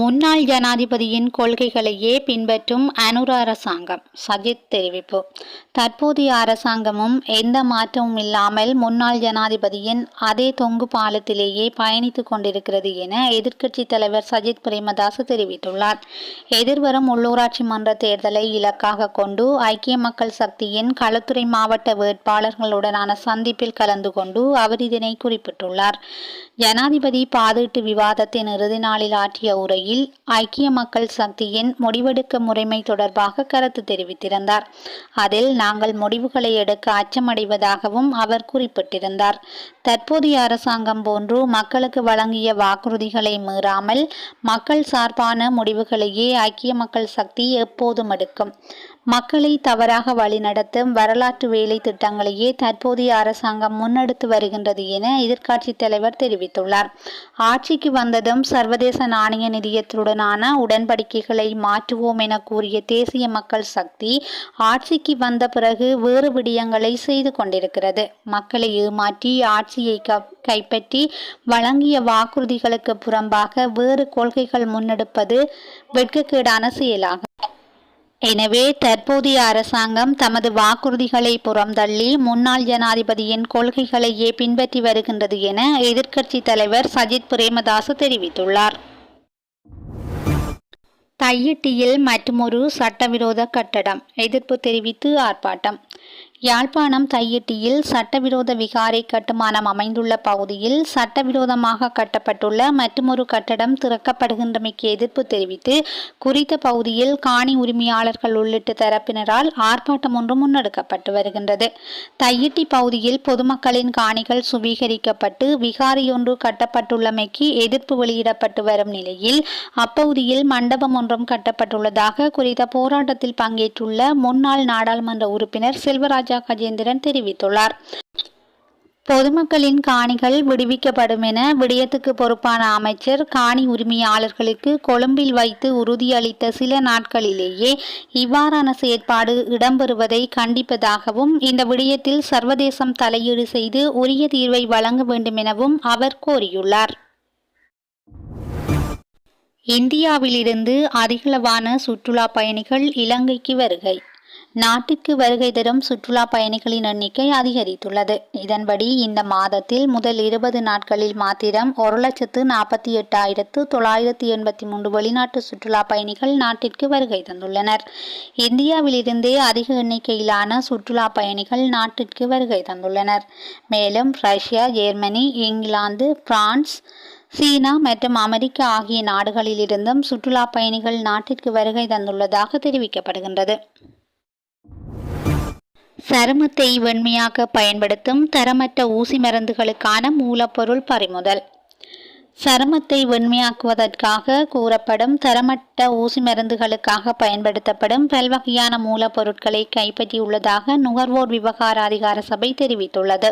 முன்னாள் ஜனாதிபதியின் கொள்கைகளையே பின்பற்றும் அனுர அரசாங்கம், சஜித் தெரிவிப்பு. தற்போதைய அரசாங்கமும் எந்த மாற்றமும் இல்லாமல் முன்னாள் ஜனாதிபதியின் அதே தொங்கு பாலத்திலேயே பயணித்துக் கொண்டிருக்கிறது என எதிர்க்கட்சி தலைவர் சஜித் பிரேமதாச தெரிவித்துள்ளார். எதிர்வரும் உள்ளூராட்சி மன்ற தேர்தலை இலக்காக கொண்டு ஐக்கிய மக்கள் சக்தியின் களுத்துறை மாவட்ட வேட்பாளர்களுடனான சந்திப்பில் கலந்து கொண்டு அவர் இதனை குறிப்பிட்டுள்ளார். ஜனாதிபதி பாதீட்டு விவாதத்தின் இறுதி நாளில் ஆற்றிய உரையில் ஐக்கிய மக்கள் சக்தியின் முடிவெடுக்க முறைமை தொடர்பாக கருத்து தெரிவித்திருந்தார். அதில் நாங்கள் முடிவுகளை எடுக்க அச்சமடைவதாகவும் அவர் குறிப்பிட்டிருந்தார். தற்போதைய அரசாங்கம் போன்று மக்களுக்கு வழங்கிய வாக்குறுதிகளை மீறாமல் மக்கள் சார்பான முடிவுகளையே ஐக்கிய மக்கள் சக்தி எப்போதும் எடுக்கும். மக்களை தவறாக வழிநடத்தும் வரலாற்று வேலை திட்டங்களையே தற்போதைய அரசாங்கம் முன்னெடுத்து வருகின்றது என எதிர்க்கட்சி தலைவர் தெரிவித்துள்ளார். ஆட்சிக்கு வந்ததும் சர்வதேச நாணய நிதியத்துடனான உடன்படிக்கைகளை மாற்றுவோம் என கூறிய தேசிய மக்கள் சக்தி ஆட்சிக்கு வந்த பிறகு வேறு விடயங்களை செய்து கொண்டிருக்கிறது. மக்களை ஏமாற்றி ஆட்சியை கைப்பற்றி வழங்கிய வாக்குறுதிகளுக்கு புறம்பாக வேறு கொள்கைகள் முன்னெடுப்பது வெட்கக்கேடான செயலாகும். எனவே தற்போதைய அரசாங்கம் தமது வாக்குறுதிகளை புறம்தள்ளி முன்னாள் ஜனாதிபதியின் கொள்கைகளையே பின்பற்றி வருகின்றது என எதிர்க்கட்சி தலைவர் சஜித் பிரேமதாச தெரிவித்துள்ளார். தையிட்டியில் மற்றுமொரு சட்டவிரோத கட்டடம், எதிர்ப்பு தெரிவித்து ஆர்ப்பாட்டம். யாழ்ப்பாணம் தையிட்டியில் சட்டவிரோத விகாரை கட்டுமானம் அமைந்துள்ள பகுதியில் சட்டவிரோதமாக கட்டப்பட்டுள்ள மற்றுமொரு கட்டடம் திறக்கப்படுகின்றமைக்கு எதிர்ப்பு தெரிவித்து குறித்த பகுதியில் காணி உரிமையாளர்கள் உள்ளிட்ட தரப்பினரால் ஆர்ப்பாட்டம் ஒன்று முன்னெடுக்கப்பட்டு வருகின்றது. தையிட்டி பகுதியில் பொதுமக்களின் காணிகள் சுவீகரிக்கப்பட்டு விகாரையொன்று கட்டப்பட்டுள்ளமைக்கு எதிர்ப்பு வெளியிடப்பட்டு வரும் நிலையில் அப்பகுதியில் மண்டபம் ஒன்றும் கட்டப்பட்டுள்ளதாக குறித்த போராட்டத்தில் பங்கேற்றுள்ள முன்னாள் நாடாளுமன்ற உறுப்பினர் செல்வராஜ் கஜேந்திரன் தெரிவித்துள்ளார். பொதுமக்களின் காணிகள் விடுவிக்கப்படும் என விடயத்துக்கு பொறுப்பான அமைச்சர் காணி உரிமையாளர்களுக்கு கொழும்பில் வைத்து உறுதியளித்த சில நாட்களிலேயே இவ்வாறான செயற்பாடு இடம்பெறுவதை கண்டிப்பதாகவும் இந்த விடயத்தில் சர்வதேசம் தலையீடு செய்து உரிய தீர்வை வழங்க வேண்டும் எனவும் அவர் கோரியுள்ளார். இந்தியாவிலிருந்து அதிகளவான சுற்றுலா பயணிகள் இலங்கைக்கு வருகை. நாட்டிற்கு வருகை தரும் சுற்றுலா பயணிகளின் எண்ணிக்கை அதிகரித்துள்ளது. இதன்படி இந்த மாதத்தில் முதல் 20 நாட்களில் மாத்திரம் 1,48,983 வெளிநாட்டு சுற்றுலா பயணிகள் நாட்டிற்கு வருகை தந்துள்ளனர். இந்தியாவிலிருந்தே அதிக எண்ணிக்கையிலான சுற்றுலா பயணிகள் நாட்டிற்கு வருகை தந்துள்ளனர். மேலும் ரஷ்யா, ஜெர்மனி, இங்கிலாந்து, பிரான்ஸ், சீனா மற்றும் அமெரிக்கா ஆகிய நாடுகளிலிருந்தும் சுற்றுலா பயணிகள் நாட்டிற்கு வருகை தந்துள்ளதாக தெரிவிக்கப்படுகின்றது. சருமத்தை வெண்மையாக்க பயன்படுத்தும் தரமற்ற ஊசி மருந்துகளுக்கான மூலப்பொருள் பறிமுதல். சருமத்தை வெண்மையாக்குவதற்காக கூறப்படும் தரமற்ற ஊசி மருந்துகளுக்காக பயன்படுத்தப்படும் பல்வகையான மூலப்பொருட்களை கைப்பற்றியுள்ளதாக நுகர்வோர் விவகார அதிகார சபை தெரிவித்துள்ளது.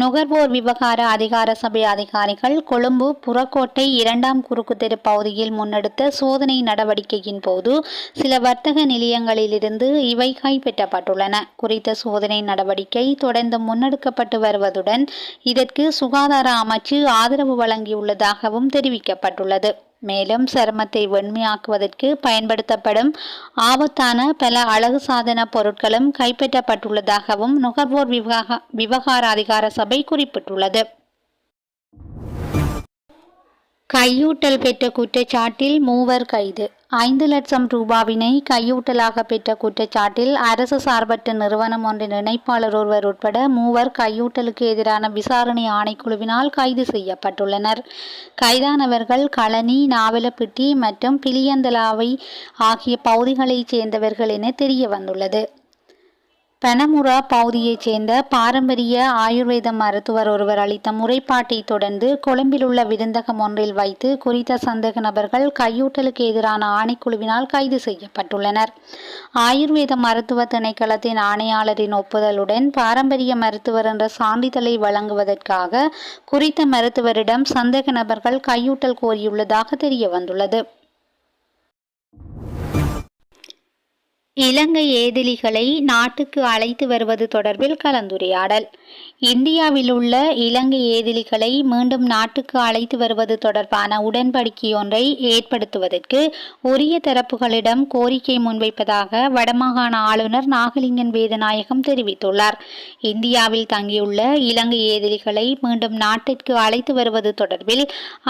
நுகர்வோர் விவகார அதிகார சபை அதிகாரிகள் கொழும்பு புறக்கோட்டை 2ஆம் குறுக்கு தெரு பகுதியில் முன்னெடுத்த சோதனை நடவடிக்கையின் போது சில வர்த்தக நிலையங்களிலிருந்து இவை கைப்பற்றப்பட்டுள்ளன. குறித்த சோதனை நடவடிக்கை தொடர்ந்து முன்னெடுக்கப்பட்டு வருவதுடன் இதற்கு சுகாதார அமைச்சு ஆதரவு வழங்கியுள்ளதாக தெரிவிக்கப்பட்டுள்ளது. மேலும் சருமத்தை வெண்மையாக்குவதற்கு பயன்படுத்தப்படும் ஆபத்தான பல அழகு சாதன பொருட்களும் கைப்பற்றப்பட்டுள்ளதாகவும் நுகர்வோர் விவகார அதிகார சபை குறிப்பிட்டுள்ளது. கையூட்டல் பெற்ற குற்றச்சாட்டில் 3 கைது. 5 லட்சம் ரூபாவினை கையூட்டலாக பெற்ற குற்றச்சாட்டில் அரசு சார்பற்ற நிறுவனம் ஒன்றின் இணைப்பாளர் ஒருவர் உட்பட 3 கையூட்டலுக்கு எதிரான விசாரணை ஆணைக்குழுவினால் கைது செய்யப்பட்டுள்ளனர். கைதானவர்கள் களனி, நாவலப்பிட்டி மற்றும் பிலியந்தலாவை ஆகிய பகுதிகளைச் சேர்ந்தவர்கள் என தெரிய வந்துள்ளது. பனமுரா பகுதியைச் சேர்ந்த பாரம்பரிய ஆயுர்வேத மருத்துவர் ஒருவர் அளித்த முறைப்பாட்டை தொடர்ந்து கொழும்பில் உள்ள விருந்தகம் ஒன்றில் வைத்து குறித்த சந்தேக நபர்கள் கையூட்டலுக்கு எதிரான ஆணைக்குழுவினால் கைது செய்யப்பட்டுள்ளனர். ஆயுர்வேத மருத்துவ திணைக்களத்தின் ஆணையாளரின் ஒப்புதலுடன் பாரம்பரிய மருத்துவர் என்ற சான்றிதழை வழங்குவதற்காக குறித்த மருத்துவரிடம் சந்தேக நபர்கள் கையூட்டல் கோரியுள்ளதாக தெரிய வந்துள்ளது. இலங்கை ஏதிலிகளை நாட்டுக்கு அழைத்து வருவது தொடர்பில் கலந்துரையாடல். இந்தியாவில் உள்ள இலங்கை ஏதிலிகளை மீண்டும் நாட்டுக்கு அழைத்து வருவது தொடர்பான உடன்படிக்கையொன்றை ஏற்படுத்துவதற்கு உரிய தரப்புகளிடம் கோரிக்கை முன்வைப்பதாக வடமாகாண ஆளுநர் நாகலிங்கன் வேதநாயகம் தெரிவித்துள்ளார். இந்தியாவில் தங்கியுள்ள இலங்கை ஏதிலிகளை மீண்டும் நாட்டிற்கு அழைத்து வருவது தொடர்பில்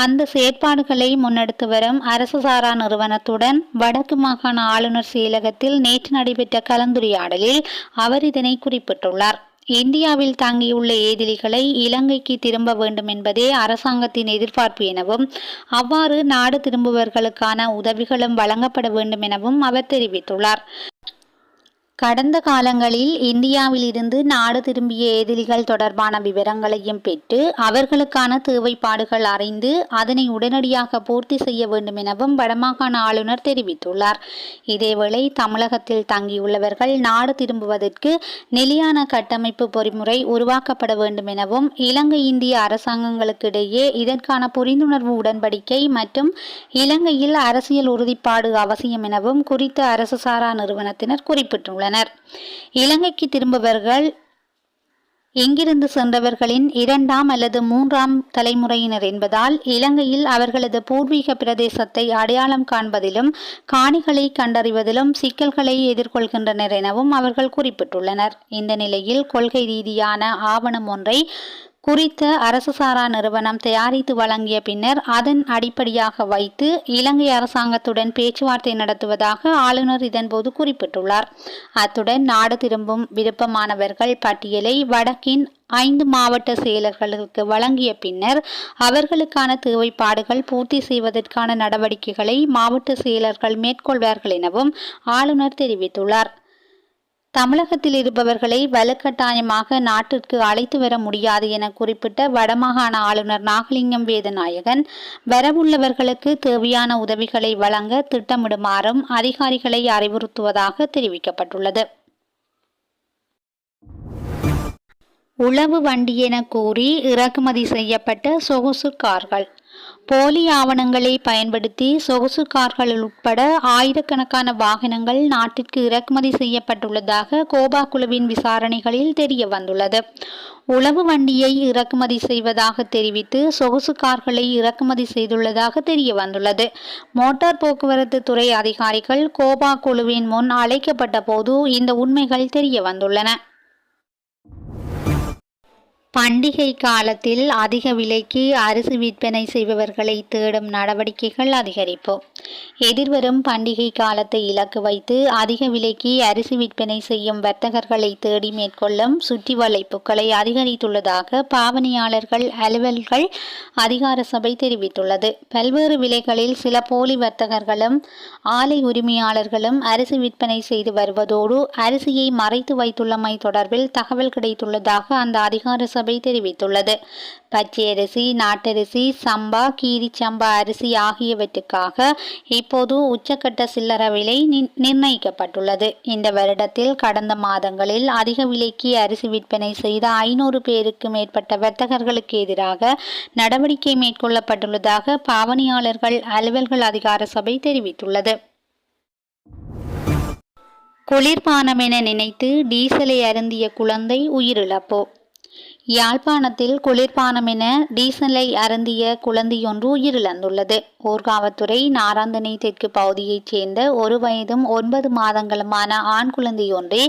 அந்த செயற்பாடுகளை முன்னெடுத்து வரும் அரசு சாரா நிறுவனத்துடன் வடக்கு மாகாண ஆளுநர் செயலகத்தில் நேற்று நடைபெற்ற கலந்துரையாடலில் அவர் இதனை குறிப்பிட்டுள்ளார். இந்தியாவில் தங்கியுள்ள ஏதிலிகளை இலங்கைக்கு திரும்ப வேண்டும் என்பதே அரசாங்கத்தின் எதிர்பார்ப்பு எனவும் அவ்வாறு நாடு திரும்புவர்களுக்கான உதவிகளும் வழங்கப்பட வேண்டும் எனவும் அவர் தெரிவித்துள்ளார். கடந்த காலங்களில் இந்தியாவில் இருந்து நாடு திரும்பிய ஏதிலிகள் தொடர்பான விவரங்களையும் பெற்று அவர்களுக்கான தேவைப்பாடுகள் அறிந்து அதனை உடனடியாக பூர்த்தி செய்ய வேண்டும் எனவும் வடமாகாண ஆளுநர் தெரிவித்துள்ளார். இதேவேளை தமிழகத்தில் தங்கியுள்ளவர்கள் நாடு திரும்புவதற்கு நிலையான கட்டமைப்பு பொறிமுறை உருவாக்கப்பட வேண்டும் எனவும் இலங்கை இந்திய அரசாங்கங்களுக்கிடையே இதற்கான புரிந்துணர்வு உடன்படிக்கை மற்றும் இலங்கையில் அரசியல் உறுதிப்பாடு அவசியம் எனவும் குறித்த அரசு சாரா நிறுவனத்தினர் குறிப்பிட்டுள்ளனர். இலங்கைக்கு திரும்புபவர்கள் இங்கிருந்து சென்றவர்களின் 2ஆம் அல்லது 3ஆம் தலைமுறையினர் என்பதால் இலங்கையில் அவர்களது பூர்வீக பிரதேசத்தை அடையாளம் காண்பதிலும் காணிகளை கண்டறிவதிலும் சிக்கல்களை எதிர்கொள்கின்றனர் எனவும் அவர்கள் குறிப்பிட்டுள்ளனர். இந்த நிலையில் கொள்கை ரீதியான ஆவணம் ஒன்றை குறித்த அரசு சாரா நிறுவனம் தயாரித்து வழங்கிய பின்னர் அதன் அடிப்படையாக வைத்து இலங்கை அரசாங்கத்துடன் பேச்சுவார்த்தை நடத்துவதாக ஆளுநர் இதன்போது குறிப்பிட்டுள்ளார். அத்துடன் நாடு திரும்பும் விருப்பமானவர்கள் பட்டியலை வடக்கின் 5 மாவட்ட செயலர்களுக்கு வழங்கிய பின்னர் அவர்களுக்கான தேவைப்பாடுகள் பூர்த்தி செய்வதற்கான நடவடிக்கைகளை மாவட்ட செயலர்கள் மேற்கொள்வார்கள் எனவும் ஆளுநர் தெரிவித்துள்ளார். தமிழகத்தில் இருப்பவர்களை வலுக்கட்டாயமாக நாட்டிற்கு அழைத்து வர முடியாது என குறிப்பிட்ட வடமாகாண ஆளுநர் நாகலிங்கம் வேதநாயகன் வரவுள்ளவர்களுக்கு தேவையான உதவிகளை வழங்க திட்டமிடுமாறும் அதிகாரிகளை அறிவுறுத்துவதாக தெரிவிக்கப்பட்டுள்ளது. உளவு வண்டி என கூறி இறக்குமதி செய்யப்பட்ட சொகுசு கார்கள். போலி ஆவணங்களை பயன்படுத்தி சொகுசு கார்கள் உட்பட ஆயிரக்கணக்கான வாகனங்கள் நாட்டிற்கு இறக்குமதி செய்யப்பட்டுள்ளதாக கோபா குழுவின் விசாரணைகளில் தெரிய வந்துள்ளது. உளவு வண்டியை இறக்குமதி செய்வதாக தெரிவித்து சொகுசு கார்களை இறக்குமதி செய்துள்ளதாக தெரிய வந்துள்ளது. மோட்டார் போக்குவரத்து துறை அதிகாரிகள் கோபா குழுவின் முன் அழைக்கப்பட்ட போது இந்த உண்மைகள் தெரிய வந்துள்ளன. பண்டிகை காலத்தில் அதிக விலைக்கு அரிசி விற்பனை செய்பவர்களை தேடும் நடவடிக்கைகள் அதிகரிப்பு. எதிர்வரும் பண்டிகை காலத்தை இலக்கு வைத்து அதிக விலைக்கு அரிசி விற்பனை செய்யும் வர்த்தகர்களை தேடி மேற்கொள்ளும் சுற்றி வளைப்புகளை அதிகரித்துள்ளதாக பாவனையாளர்கள் அலுவல்கள் அதிகார சபை தெரிவித்துள்ளது. பல்வேறு விலைகளில் சில போலி வர்த்தகர்களும் ஆலை உரிமையாளர்களும் அரிசி விற்பனை செய்து வருவதோடு அரிசியை மறைத்து வைத்துள்ளமை தொடர்பில் தகவல் கிடைத்துள்ளதாக அந்த அதிகார சபை தெரிவித்துள்ளது. பச்சையரிசி, நாட்டரிசி, சம்பா, கீரி சம்பா அரிசி ஆகியவற்றுக்காக இப்போது உச்சக்கட்ட சில்லறை விலை நிர்ணயிக்கப்பட்டுள்ளது. இந்த வருடத்தில் கடந்த மாதங்களில் அதிக விலைக்கு அரிசி விற்பனை செய்த 500 பேருக்கு மேற்பட்ட வர்த்தகர்களுக்கு எதிராக நடவடிக்கை மேற்கொள்ளப்பட்டுள்ளதாக பாவனையாளர்கள் அலுவல்கள் அதிகார சபை தெரிவித்துள்ளது. குளிர்பானம் என நினைத்து டீசலை அருந்திய குழந்தை உயிரிழப்பு. யாழ்ப்பாணத்தில் குளிர்பானம் என டீசலை அருந்திய குழந்தையொன்று உயிரிழந்துள்ளது. ஊர்காவத்துறை நாராந்தனை தெற்கு பகுதியைச் சேர்ந்த 1 வயதும் 9 மாதங்களுமான ஆண் குழந்தையொன்றே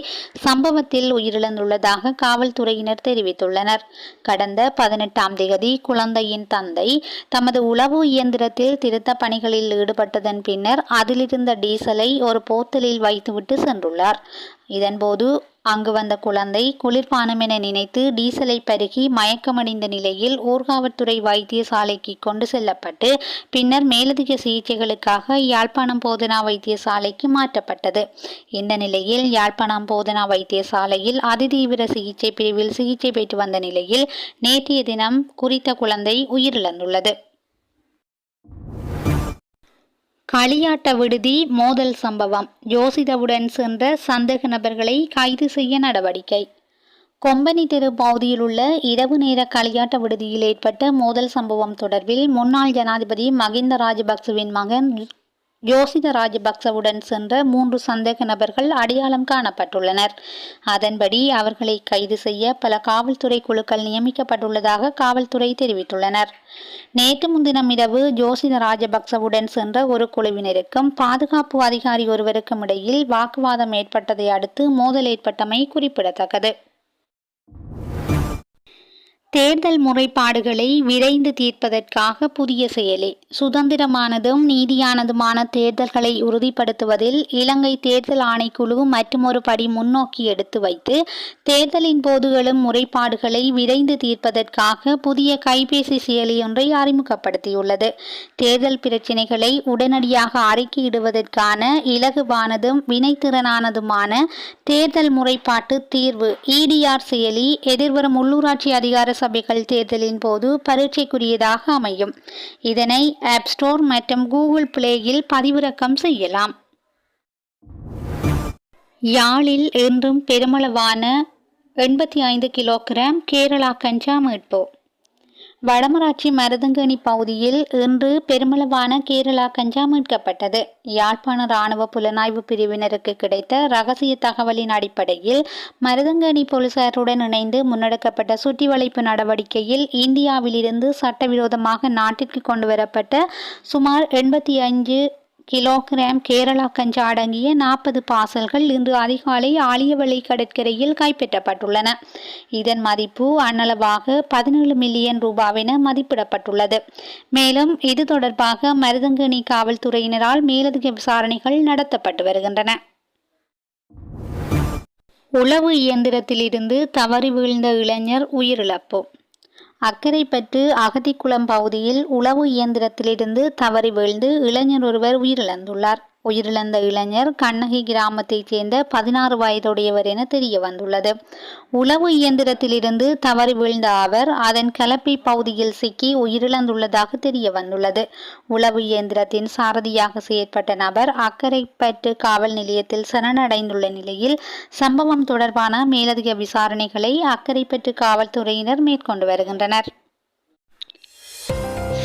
சம்பவத்தில் உயிரிழந்துள்ளதாக காவல்துறையினர் தெரிவித்துள்ளனர். கடந்த 18ஆம் தேதி குழந்தையின் தந்தை தமது உளவு இயந்திரத்தில் திருத்த பணிகளில் ஈடுபட்டதன் பின்னர் அதிலிருந்த டீசலை ஒரு போத்தலில் வைத்துவிட்டு சென்றுள்ளார். இதன்போது அங்கு வந்த குழந்தை குளிர்பானம் என நினைத்து டீசலை பருகி மயக்கமடைந்த நிலையில் ஊர்காவற்துறை வைத்தியசாலைக்கு கொண்டு செல்லப்பட்டு பின்னர் மேலதிக சிகிச்சைகளுக்காக யாழ்ப்பாணம் போதனா வைத்தியசாலைக்கு மாற்றப்பட்டது. இந்த நிலையில் யாழ்ப்பாணம் போதனா வைத்தியசாலையில் அதிதீவிர சிகிச்சை பிரிவில் சிகிச்சை பெற்று வந்த நிலையில் நேற்றைய தினம் குறித்த குழந்தை உயிரிழந்துள்ளது. களியாட்ட விடுதி மோதல் சம்பவம். யோசிதவுடன் சென்ற சந்தேக நபர்களை கைது செய்ய நடவடிக்கை. கொம்பனி தெரு பகுதியில் உள்ள இரவு நேர களியாட்ட விடுதியில் ஏற்பட்ட மோதல் சம்பவம் தொடர்பில் முன்னாள் ஜனாதிபதி மகிந்த ராஜபக்சவின் மகன் யோசித ராஜபக்சவுடன் சென்ற 3 சந்தேக நபர்கள் அடையாளம் காணப்பட்டுள்ளனர். அதன்படி அவர்களை கைது செய்ய பல காவல்துறை குழுக்கள் நியமிக்கப்பட்டுள்ளதாக காவல்துறை தெரிவித்துள்ளனர். நேற்று முன்தினம் இரவு யோசித ராஜபக்சவுடன் சென்ற ஒரு குழுவினருக்கும் பாதுகாப்பு அதிகாரி ஒருவருக்கும் இடையில் வாக்குவாதம் ஏற்பட்டதை அடுத்து மோதல் ஏற்பட்டமை குறிப்பிடத்தக்கது. தேர்தல் முறைப்பாடுகளை விரைந்து தீர்ப்பதற்காக புதிய செயலி. சுதந்திரமானதும் நீதியானதுமான தேர்தல்களை உறுதிப்படுத்துவதில் இலங்கை தேர்தல் ஆணைக்குழு மற்றுமொரு படி முன்னோக்கி எடுத்து வைத்து தேர்தலின் போது எழும் முறைப்பாடுகளை விரைந்து தீர்ப்பதற்காக புதிய கைபேசி செயலி ஒன்றை அறிமுகப்படுத்தியுள்ளது. தேர்தல் பிரச்சினைகளை உடனடியாக அறிக்கையிடுவதற்கான இலகுவானதும் வினைத்திறனானதுமான தேர்தல் முறைப்பாட்டு தீர்வு EDR செயலி எதிர்வரும் உள்ளூராட்சி அதிகார சபைகள் தேர்தலின் போது பரீட்சைக்குரியதாக அமையும். இதனை ஆப் ஸ்டோர் மற்றும் கூகுள் பிளேயில் பதிவிறக்கம் செய்யலாம். யாழில் இன்றும் பெருமளவான 85 கிலோகிராம் கேரளா கஞ்சா மீட்பு. வடமராட்சி மருதங்கனி பகுதியில் இன்று பெருமளவான கேரளா கஞ்சா மீட்கப்பட்டது. யாழ்ப்பாண இராணுவ புலனாய்வு பிரிவினருக்கு கிடைத்த இரகசிய தகவலின் அடிப்படையில் மருதங்கனி போலீசாருடன் இணைந்து முன்னெடுக்கப்பட்ட சுற்றிவளைப்பு நடவடிக்கையில் இந்தியாவிலிருந்து சட்டவிரோதமாக நாட்டிற்கு கொண்டுவரப்பட்ட சுமார் 85 கிலோகிராம் கேரளா கஞ்சா அடங்கிய 40 பார்சல்கள் இன்று அதிகாலை ஆலியவளை கடற்கரையில் கைப்பற்றப்பட்டுள்ளன. இதன் மதிப்பு அண்ணளவாக 17 மில்லியன் ரூபாவென மதிப்பிடப்பட்டுள்ளது. மேலும் இது தொடர்பாக மருதங்கனி காவல்துறையினரால் மேலதிக விசாரணைகள் நடத்தப்பட்டு வருகின்றன. உளவு இயந்திரத்திலிருந்து தவறி வீழ்ந்த இளைஞர் உயிரிழப்பு. அக்கரைப்பற்று அகதிக்குளம் பகுதியில் உளவு இயந்திரத்திலிருந்து தவறி வீழ்ந்து இளைஞர் ஒருவர் உயிரிழந்துள்ளார். உயிரிழந்த இளைஞர் கண்ணகி கிராமத்தைச் சேர்ந்த 16 வயதுடையவர் என தெரிய வந்துள்ளது. உளவு இயந்திரத்திலிருந்து தவறி வீழ்ந்த அவர் அதன் கலப்பை பகுதியில் சிக்கி உயிரிழந்துள்ளதாக தெரிய வந்துள்ளது. உளவு இயந்திரத்தின் சாரதியாக செயற்பட்ட நபர் அக்கரைப்பற்று காவல் நிலையத்தில் சரணடைந்துள்ள நிலையில் சம்பவம் தொடர்பான மேலதிக விசாரணைகளை அக்கரைப்பற்று காவல்துறையினர் மேற்கொண்டு வருகின்றனர்.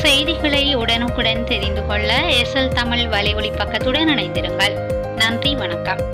செய்திகளை உடனுக்குடன் தெரிந்து கொள்ள SL தமிழ் வலையொலி பக்கத்துடன் இணைந்திருங்கள். நன்றி, வணக்கம்.